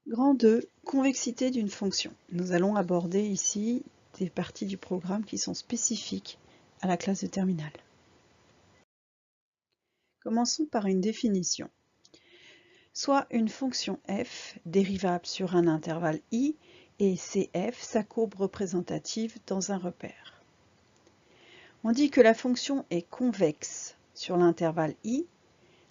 Grand 2, convexité d'une fonction. Nous allons aborder ici des parties du programme qui sont spécifiques à la classe de terminale. Commençons par une définition. Soit une fonction f dérivable sur un intervalle i et cf sa courbe représentative dans un repère. On dit que la fonction est convexe sur l'intervalle i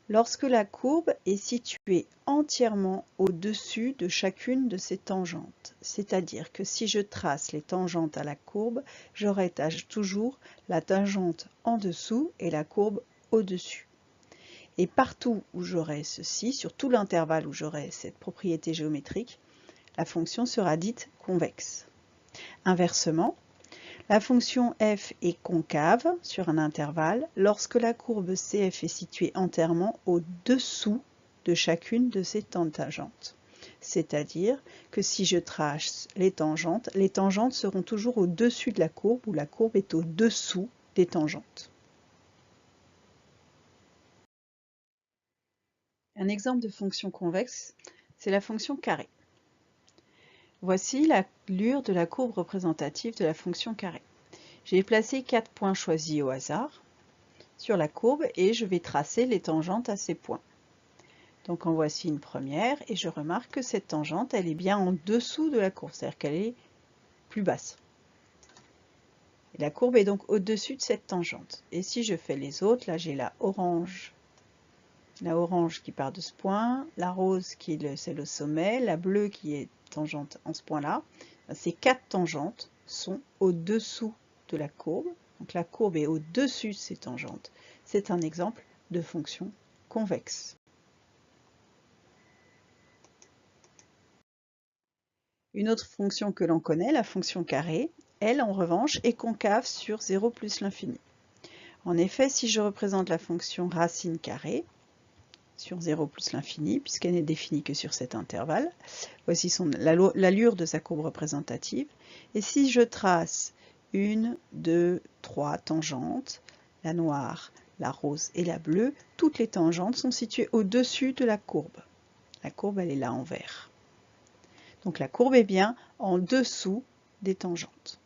lorsque la courbe est située entièrement au-dessus de chacune de ses tangentes. C'est-à-dire que si je trace les tangentes à la courbe, j'aurai toujours la tangente en dessous et la courbe au-dessus. Et partout où j'aurai ceci, sur tout l'intervalle où j'aurai cette propriété géométrique, la fonction sera dite convexe. Inversement, la fonction f est concave sur un intervalle lorsque la courbe CF est située entièrement au-dessous de chacune de ses tangentes. C'est-à-dire que si je trace les tangentes seront toujours au-dessus de la courbe ou la courbe est au-dessous des tangentes. Un exemple de fonction convexe, c'est la fonction carré. Voici l'allure de la courbe représentative de la fonction carré. J'ai placé 4 points choisis au hasard sur la courbe et je vais tracer les tangentes à ces points. Donc en voici une première et je remarque que cette tangente, elle est bien en dessous de la courbe, c'est-à-dire qu'elle est plus basse. Et la courbe est donc au-dessus de cette tangente. Et si je fais les autres, là j'ai la orange qui part de ce point, la rose qui est c'est le sommet, la bleue qui est tangente en ce point-là. Ces 4 tangentes sont au-dessous de la courbe. Donc la courbe est au-dessus de ces tangentes. C'est un exemple de fonction convexe. Une autre fonction que l'on connaît, la fonction carré, elle en revanche est concave sur 0 plus l'infini. En effet, si je représente la fonction racine carrée sur 0 plus l'infini, puisqu'elle n'est définie que sur cet intervalle, voici l'allure de sa courbe représentative. Et si je trace 1, 2, 3 tangentes, la noire, la rose et la bleue, toutes les tangentes sont situées au-dessus de la courbe. La courbe, elle est là en vert. Donc la courbe est bien en dessous des tangentes.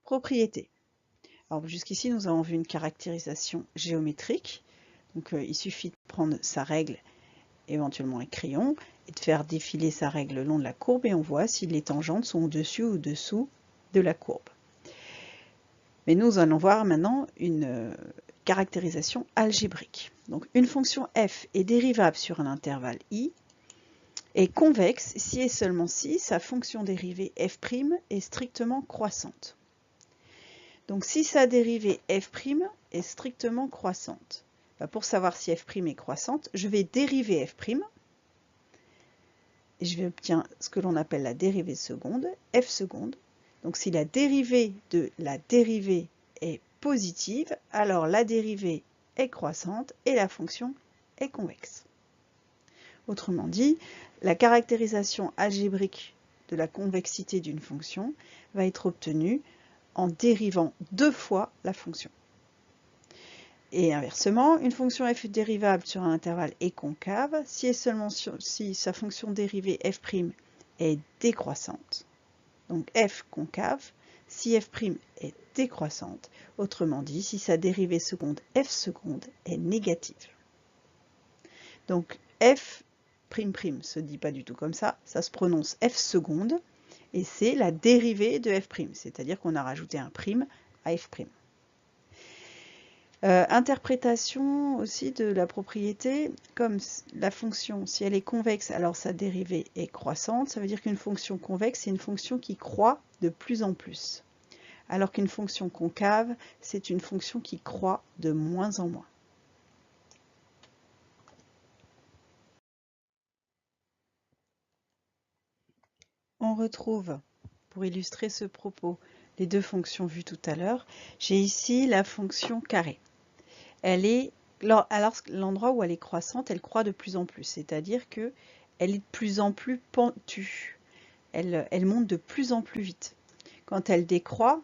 Propriété. Alors jusqu'ici, nous avons vu une caractérisation géométrique. Donc il suffit de prendre sa règle, éventuellement un crayon, et de faire défiler sa règle le long de la courbe et on voit si les tangentes sont au-dessus ou au-dessous de la courbe. Mais nous allons voir maintenant une caractérisation algébrique. Donc une fonction f est dérivable sur un intervalle i, est convexe si et seulement si sa fonction dérivée f' est strictement croissante. Donc si sa dérivée f' est strictement croissante, pour savoir si f' est croissante, je vais dériver f', et je vais obtenir ce que l'on appelle la dérivée seconde, f seconde. Donc si la dérivée de la dérivée est positive, alors la dérivée est croissante et la fonction est convexe. Autrement dit, la caractérisation algébrique de la convexité d'une fonction va être obtenue en dérivant 2 fois la fonction. Et inversement, une fonction f dérivable sur un intervalle est concave si et seulement si sa fonction dérivée f' est décroissante. Donc f concave si f' est décroissante, autrement dit si sa dérivée seconde f seconde est négative. Donc f' se dit pas du tout comme ça se prononce f seconde et c'est la dérivée de f', c'est-à-dire qu'on a rajouté un prime à f'. Interprétation aussi de la propriété, comme la fonction, si elle est convexe, alors sa dérivée est croissante, ça veut dire qu'une fonction convexe, c'est une fonction qui croît de plus en plus. Alors qu'une fonction concave, c'est une fonction qui croît de moins en moins. On retrouve, pour illustrer ce propos, les deux fonctions vues tout à l'heure. J'ai ici la fonction carré. Elle est, alors l'endroit où elle est croissante, elle croît de plus en plus, c'est-à-dire qu'elle est de plus en plus pentue. Elle monte de plus en plus vite. Quand elle décroît,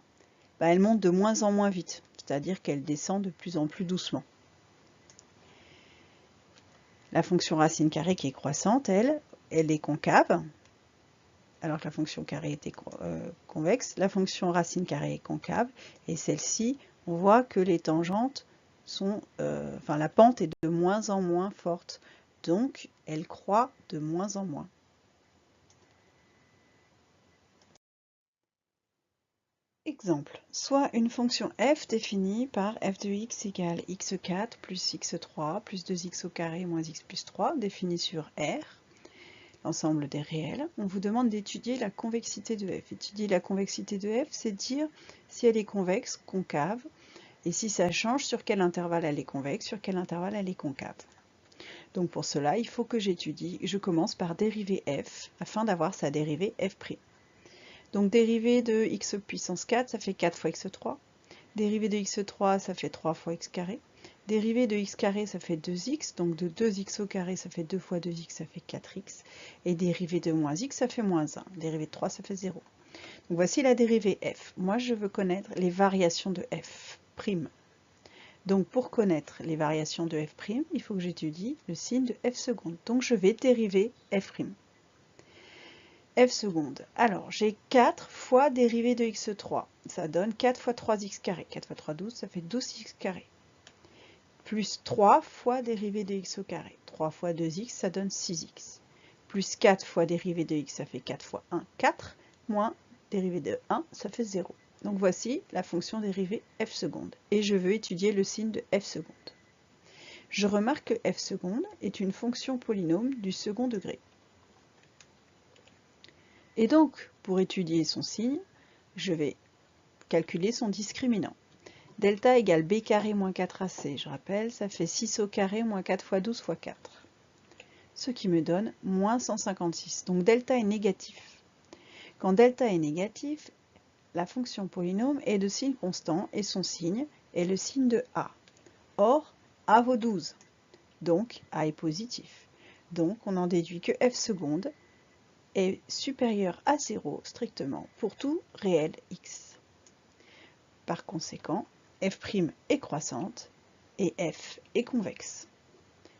elle monte de moins en moins vite, c'est-à-dire qu'elle descend de plus en plus doucement. La fonction racine carrée qui est croissante, elle est concave, alors que la fonction carrée était convexe. La fonction racine carrée est concave, et celle-ci, on voit que les tangentes sont, la pente est de moins en moins forte, donc elle croît de moins en moins. Exemple, soit une fonction f définie par f de x égale x4 plus x3 plus 2x au carré moins x plus 3 définie sur R, l'ensemble des réels. On vous demande d'étudier la convexité de f. Étudier la convexité de f, c'est dire si elle est convexe, concave, et si ça change, sur quel intervalle elle est convexe, sur quel intervalle elle est concave. Donc pour cela, il faut que je commence par dériver f, afin d'avoir sa dérivée f'. Donc dérivée de x puissance 4, ça fait 4 fois x3. Dérivée de x3, ça fait 3 fois x carré. Dérivée de x carré, ça fait 2x. Donc de 2x au carré, ça fait 2 fois 2x, ça fait 4x. Et dérivée de moins x, ça fait moins 1. Dérivée de 3, ça fait 0. Donc voici la dérivée f. Moi, je veux connaître les variations de f'. Donc pour connaître les variations de f', il faut que j'étudie le signe de f seconde. Donc je vais dériver f'. F seconde. Alors, j'ai 4 fois dérivée de x3. Ça donne 4 fois 3x carré. 4 fois 3, 12, ça fait 12x carré. Plus 3 fois dérivée de x au carré. 3 fois 2x, ça donne 6x. Plus 4 fois dérivée de x, ça fait 4 fois 1, 4. Moins dérivée de 1, ça fait 0. Donc voici la fonction dérivée f seconde. Et je veux étudier le signe de f seconde. Je remarque que f seconde est une fonction polynôme du second degré. Et donc, pour étudier son signe, je vais calculer son discriminant. Delta égale b carré moins 4ac, je rappelle, ça fait 6 au carré moins 4 fois 12 fois 4. Ce qui me donne moins 156. Donc delta est négatif. Quand delta est négatif, la fonction polynôme est de signe constant et son signe est le signe de a. Or, a vaut 12. Donc, a est positif. Donc, on en déduit que f seconde est supérieur à 0 strictement pour tout réel x. Par conséquent, f' est croissante et f est convexe.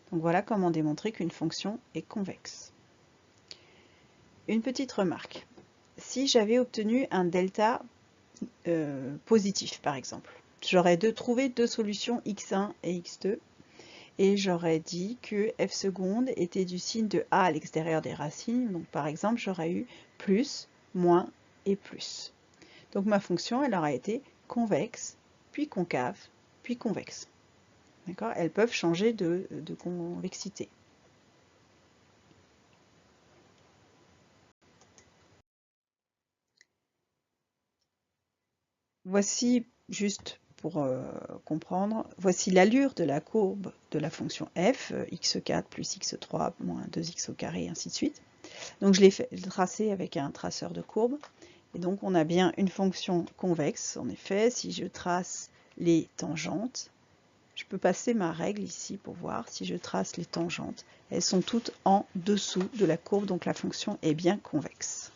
Donc voilà comment démontrer qu'une fonction est convexe. Une petite remarque. Si j'avais obtenu un delta positif, par exemple, j'aurais trouvé deux solutions x1 et x2, et j'aurais dit que f seconde était du signe de a à l'extérieur des racines. Donc par exemple, j'aurais eu plus, moins et plus. Donc ma fonction, elle aura été convexe, puis concave, puis convexe. D'accord ? Elles peuvent changer de convexité. Voici, juste pour comprendre, voici l'allure de la courbe de la fonction f, x4 plus x3 moins 2x au carré, et ainsi de suite. Donc je l'ai tracé avec un traceur de courbe. Et donc on a bien une fonction convexe. En effet, si je trace les tangentes, je peux passer ma règle ici pour voir si je trace les tangentes. Elles sont toutes en dessous de la courbe, donc la fonction est bien convexe.